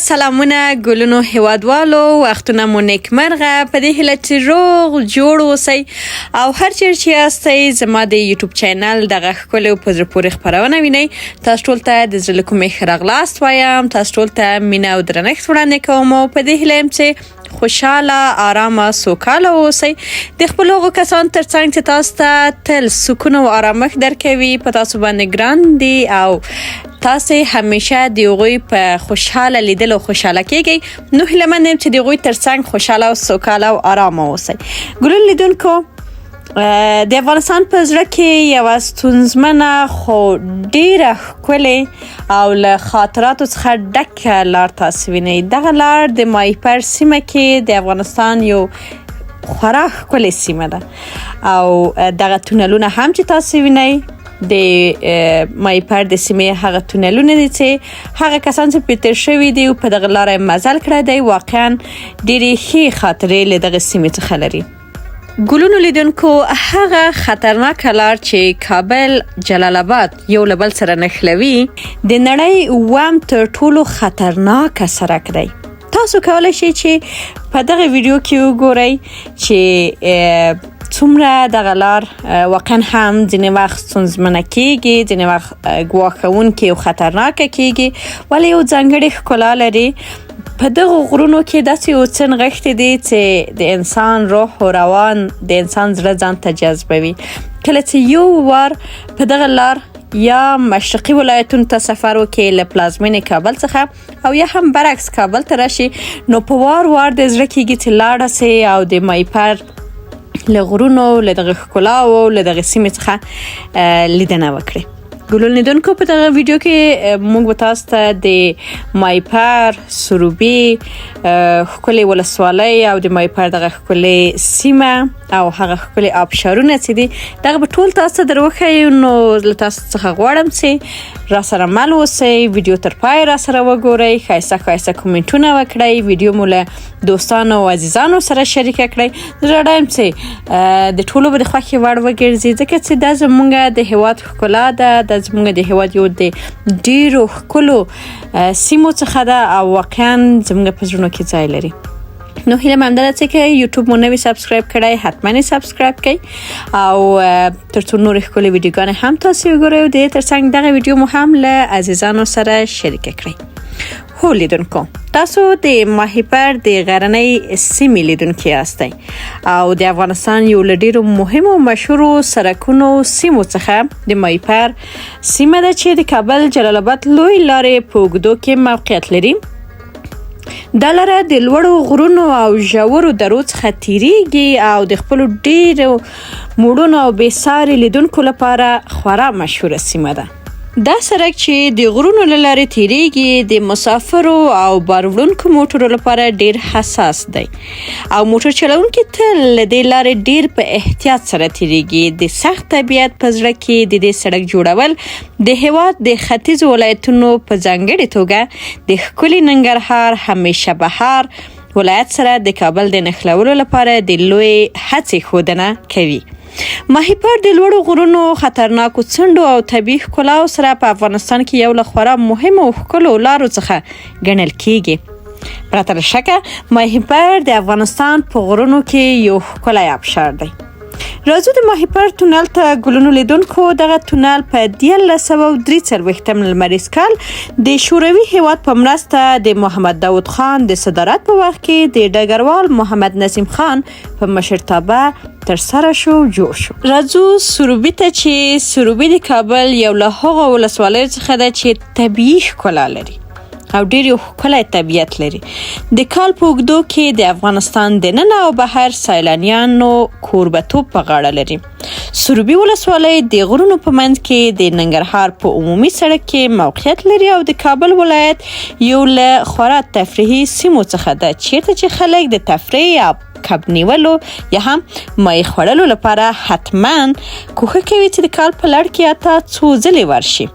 سلامونه ګلونو هیوادوالو، وختونه مو نیکمرغه. په دې هیله چې روغ جوړ اوسئ او هر چیرې چې یاستئ زما د یوټیوب چینل دغه ښکلې په زړه پورې خپرونه وینئ. تاسو ټول ته د زړه له کومې ښه راغلاست وایم. تاسو ټول ته مینه او درنښت وړاندې کوم او په دې هیله یم چې خوشاله، آرامه، سوکاله اوسئ. د خپلو هغو کسانو ترڅنګ چې تاسو ته تل سکون او آرامښت درکوي په تاسو باندې ګران دي او تاسو همیشه د هغوی په خوشحاله لیدلو خوشحاله کیږئ. نو هیله من یم چې د هغوی ترڅنګ خوشحاله او سوکاله او آرامه اوسئ. ګلون لیدونکو، د افغانستان په زړه کې یوه ستونزمنه خو ډیره ښکلې او له خاطراتو څخه ډکه لار تاسو وینئ. دغه لار د ماهیپر سیمه کې د افغانستان یو خورا ښکلې سیمه ده او دغه تونلونه هم چې تاسو وینئ د ماهیپر د سیمې هغه تونلونه دي چې هغه کسان چې پرې تېر شوي دي او په دغه لاره مزل کړی دی واقعا ډېرې ښې خاطرې له دغه سیمې څخه لري. ګلونو لیدونکو، هغه خطرناکه لار چې کابل جلال آباد یو له بل سره نښلوي د نړۍ اووم تر ټولو خطرناکه سړک دی. تاسو کولی شئ چې په دغه ویډیو کې وګورئ چې څومره دغه لار واقعا هم ځینې وخت ستونزمنه کیږي، ځینې وخت ګواښونکې او خطرناکه کیږي، ولی یو ځانګړې ښکلا لري. په دغه غرونو کې داسې یو څه نغښتې دي چې د انسان روح او روان د انسان زړه ځان ته جذبوي. کله چې یو وار په دغه لار یا مشرقي ولایتونو ته سفر وکړي له پلازمینې کابل څخه او یا هم برعکس کابل ته راشي، نو په وار د زړه کېږي چې لاړه سي او د ماهیپر له غرونو، له دغه ښکلاو، له دغه سیمې څخه لیدنه وکړي. ګلو لیدونکو، په دغه ویډیو کې موږ به تاسو ته د ماهیپر، سروبي، ښکلې ولسوالۍ او د ماهیپر دغه ښکلې سیمه او هغه ښکلې آبشارونه چې دي دغه به ټول تاسو ته دروښیو. نو له تاسو څخه غواړم چې راسره مل اوسئ، ویډیو تر پای راسره وګورئ، ښایسته کومنټونه وکړئ، ویډیو مو له دوستانو او عزیزانو سره شریکه کړئ. زه ډاډه یم چې د ټولو به د خوښې وړ وګرځي، ځکه چې دا زموږ د هېواد ښکلا ده، زموږ د هېواد یو د ډېرو ښکلو سیمو څخه ده او واقعا زموږ په زړونو کې ځای لري. نو هیله مې همدا ده چې یوټیوب مو نوی سبسکرایب کړئ، حتما یې سبسکرایب کړئ او تر څو نورې ښکلې ویډیوګانې هم تاسو وګورئ او د دې ترڅنګ دغه ویډیو مو هم له عزیزانو سره شریکه کړئ. هو لیدونکو، تاسو د ماهیپر د غرنۍ سیمې لیدونکي یاستئ او د افغانستان یو له ډېرو مهمو مشهورو سرکونو سیمو څخه د ماهیپر سیمه ده چې د کابل جلال آباد لوی لارې په اوږدو کې موقعیت لري. دا لاره د لوړو غرونو او ژورو درو څخه تیریږي او د خپلو ډېرو موړونو او بېساري لیدونکو لپاره خورا مشهوره سیمه ده. دا سرک چې د غرونو له لارې تیریږي د مسافرو او بار وړونکو موټرو لپاره ډیر حساس دی او موټر چلونکي تل له دې لارې ډیر په احتیاط سره تیریږي. د سخت طبیعت په زړه کې د دې سړک جوړول د هېواد د ختیځو ولایتونو په ځانګړې توګه د ښکلي ننګرهار همیشه بهار ولایت سره د کابل د نښلولو لپاره د لوی هڅې ښودنه کوي. ماهیپر د لوړو غرونو، خطرناکو څنډو او طبیعي ښکلاو سره په افغانستان کې یو له خورا مهمو او ښکلو لارو څخه ګڼل کیږي. پرته له شکه ماهیپر د افغانستان په غرونو کې یو ښکلی آبشار دی. راځو د ماهیپر تونل ته ګلونو لیدونکو. دغه تونل په 1943 لمریز کال د شوروي هېواد په مرسته د محمد داود خان د صدارت په وخت کې د ډګروال محمد نظیم خان په مشرتابه ترسره شو جوړ شو. راځو سروبي ته چې سروبي د کابل یو له هغو ولسوالیو څخه ده چې طبیعي ښکلا لري او ډېر یو ښکلی طبیعت لري. د کال په اوږدو کې د افغانستان دننه او بهر سیلانیانو کوربتوب په غاړه لري. سروبي ولسوالۍ د غرونو په منځ کې د ننګرهار په عمومي سړک کې موقعیت لري او د کابل ولایت یو له خورا تفریحي سیمو څخه ده، چیرته چې خلک د تفریح یا کب نیولو یا هم ماهی خوړلو لپاره حتما کوښښ کوي چې د کال په لړ کې اته څو ځلې ورشي.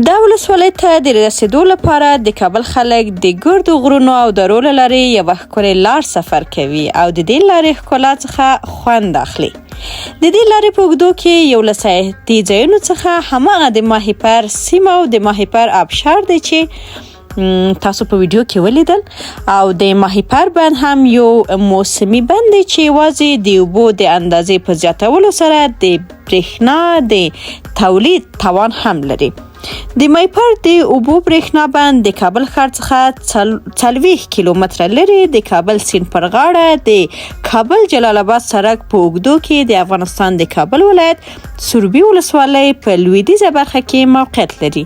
دا ولسوالۍ ته د رسیدو لپاره د کابل خلک د ګردو غرونو او درو له لارې یوه ښکلې لار سفر کوي او د دې لارې ښکلا څخه خوند اخلي. د دې لارې په اوږدو کې یو له سیاحتي ځایونو څخه هماغه د ماهیپر سیمه او د ماهیپر آبشار دی چې تاسو په ویډیو کې ولیدل او د ماهیپر بند هم یو موسمي بند دی چې یوازې د اوبو د اندازې په زیاتولو سره د برېښنا د تولید توان هم لري. د ماهیپر د اوبو برېښنا بند د کابل ښار څخه 40 کیلومتره لرې د کابل سیند پر غاړه د کابل جلال آباد سړک په اوږدو کې د افغانستان د کابل ولایت سروبي ولسوالۍ په لویدیځه برخه کې موقعیت لري.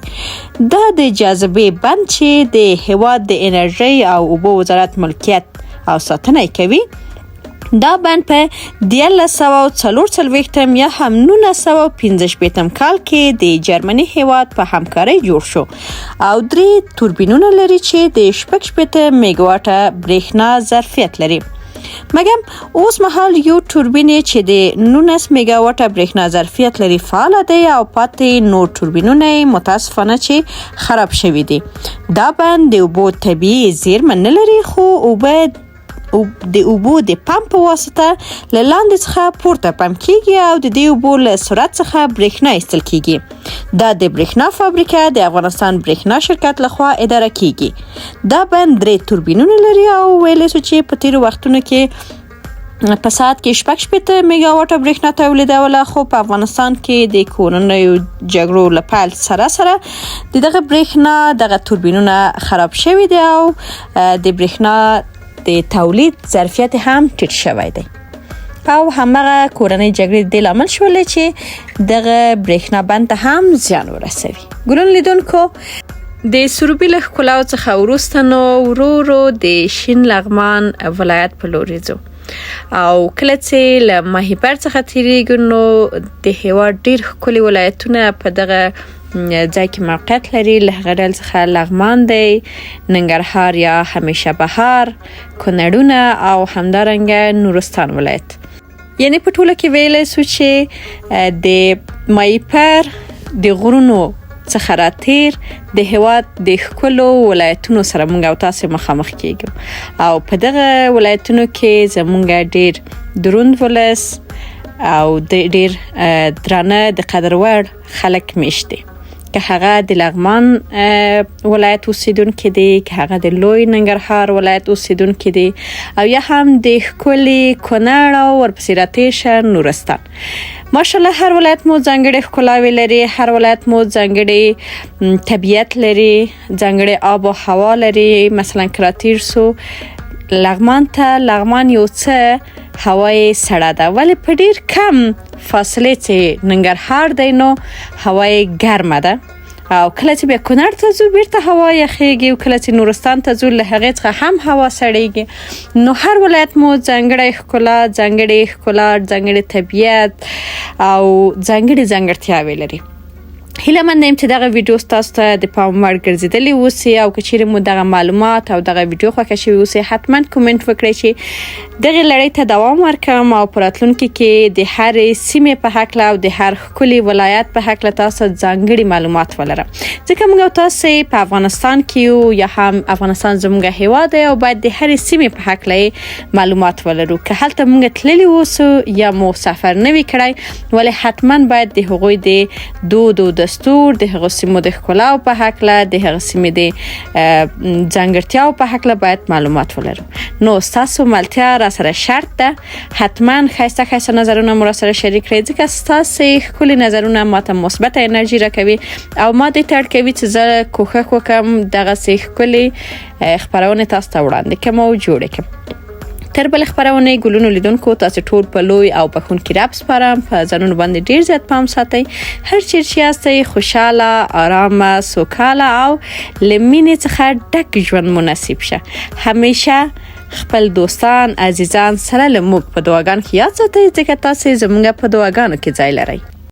دا د جاذبې بند چې د هېواد د انرژۍ او اوبو وزارت ملکیت او ساتنه کوي. دا بند په 1944 یا هم 1915 کال کې د جرمني هېواد په همکارۍ جوړ شو او 3 توربینونه لري چې د 66 میګاواټه برېښنا ظرفیت لري. مګم اوس مهال یو توربینې چې د 19 میګاواټه برېښنا ظرفیت لري فعاله دی او پاتې نور توربینونه متاسفانه چې خراب شوي دي. دا بند د اوبو طبیعي زیرمه نه لري خو د اوبو د پمپ په واسطه له لاندې څخه پورته پمپ کیږي او د دې اوبو له سرعت څخه برېښنا ایستل کیږي. دا د برېښنا فابریکه د افغانستان برېښنا شرکت لخوا اداره کیږي. دا بند 3 توربینونه لري او ویلی شو چې په تیرو وختونو کې په ساعت کې 6 میګاواټه برېښنا تولیدوله، خو په افغانستان کې د کورنیو جګړو له پیل سره د دغه برېښنا دغه توربینونه خراب شوي دي او د برېښنا د تولید ظرفیت هم ټیټ شوی دی او همغه کورنۍ جګړې د لامل شولې چې دغه برېښنا بند ته هم زیان ورسوي. ګلون لیدونکو، د سروبي له ښکلاو څخه وروسته نو ورو د شین لغمان ولایت په لوري ځو او کله چې له ماهیپر څخه تیریږو نو د هیواد ډیر ښکلي ولایتونه په دغه ځای کې موقعیت لري. له هغه ډول څخه لغمان دی، ننګرهار یا همیشه بهار، کونړونه او همدارنګه نورستان ولایت. یعنی په ټوله کې ویلی سو چې د ماهیپر د غرونو څخه راتیر د هیواد د ښکلو ولایتونو سره مونږ او تاسو مخامخ کیږو او په دغه ولایتونو کې زمونږ ډیر دروند ولس او ډیر درانه د قدر وړ خلک میشت دي، که هغه د لغمان ولایت اوسیدونکي دي، که هغه د لوی ننګرهار ولایت اوسیدونکي دي او یا هم د ښکلي کونړ او ورپسې راتېر نورستان. ماشاءالله هر ولایت مو ځانګړې ښکلاوې لري، هر ولایت مو ځانګړې طبیعت لري، ځانګړې آب و هوا لري. مثلا که راتېر سو لغمان ته، لغمان یو څه هوا یې سړه ده ولی په ډیر کم فاصلې چې ننګرهار دی نو هوا یې ګرمه ده او کله چې بیا کونړ ته ځو بیرته هوا یخیږي او کله چې نورستان ته ځو له هغې څخه هم هوا سړیږي. نو هر ولایت مو ځانګړی ښکلا، ځانګړې ښکلا، ځانګړې طبیعت او ځانګړتیاوې لري. هیله من یم چې دغه ویډیو ستاسو ته د پام وړ ګرځېدلی اوسي او که چیرې مو دغه معلومات او دغه ویډیو خوښه شوي اوسي حتما کومنټ وکړئ چې دغې لړۍ ته دوام ورکړم او په راتلونکي کې د هرې سیمې په هکله او د هر ښکلي ولایت په هکله تاسو ځانګړي معلومات ولرم، ځکه موږ او تاسو په افغانستان کې یو یا هم افغانستان زموږ هیواد دی او باید د هرې سیمې په هکله معلومات ولرو. که هلته موږ تللي اوسو یا مو سفر نه وي کړی ولې حتما باید د هغوی د دود او دستور، د هغو سیمو د ښکلاو په هکله، د هغه سیمې د ځانګړتیاو په هکله باید معلومات ولرو. نو ستاسو ملتیا را سره شرط ده، حتما ښایسته نظرونه مو را سره شریک کړئ ځکه ستاسو ښکلي نظرونه ماته مثبت انرژي راکوي او ما دې ته اړ کوي چې زه کوښښ وکړم دغسې ښکلي خپرونې تاسو ته وړاندې کړم او جوړې کړم. تر بلې خپرونې ګلونو لیدونکو، تاسو ټول په لوی او بښونکي رب سپارم. په ځانونو باندې ډیر زیات پام ساتئ. هر چیرې چې یاستئ خوشحاله، آرامه، سوکاله او له مینې څخه ډک ژوند مو نصیب شه. همیشه خپل دوستان، عزیزان سره له موږ په دعاګانو کې یاد ساتئ ځکه تاسو زموږ په دعاګانو کې ځای لرئ.